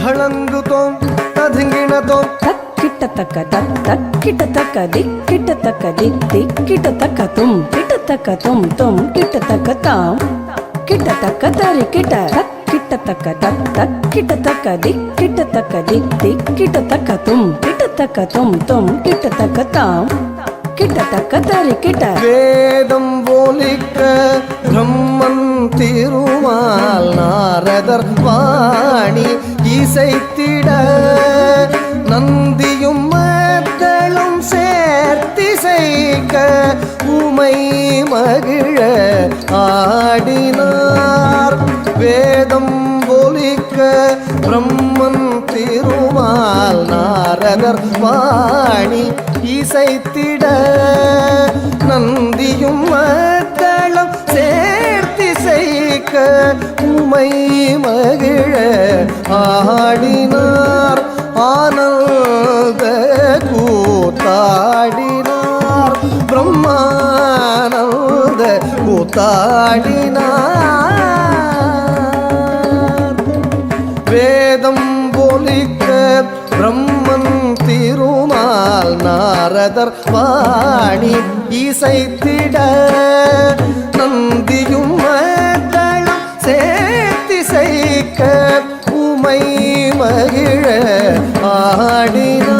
தளங்குதோம் ததுங்கினதோம் தக்கிட்டத்தக்க தக்கிட்டத்தக்க திக்கிட்டத்தக்க திக்கிட்டத்தக்க தும் தும் கிட்டத்தக்க தாம் கிட்டத்தக்க தரி கிட்டத்தக்க தக்கிட்டத்தக்க திக்கிட்டத்தக்க திக்கிட்டத்தக்க தும் கிட்டத்தக்க தாம் கிட்டத்தக்க தரி வேதம் போலிக்க பிரம்மன் திருமால் நாரதர் வாணி இசைத்திட நந்தியும் மக்களும் சேர்த்திசைக்க உமை மகிழ ஆடினார் வேதம் போலிக்க பிரம்மன் திருமால் நாரதர் வாணி இசைத்திட நந்தியும் மக்களும் சேர்த்திசைக்க உமை மகிழ ஆடினார் ஆனந்த கூத்தாடினார் பிரம்மானந்த கூத்தாடினார் வேதம் போலிக்க பிரம்மன் திருமால் நாரதர் வாணி இசைத்திட நந்தியும் மக்களும் சேர்த்திசைக்க உமை மகிழ ஆடினார்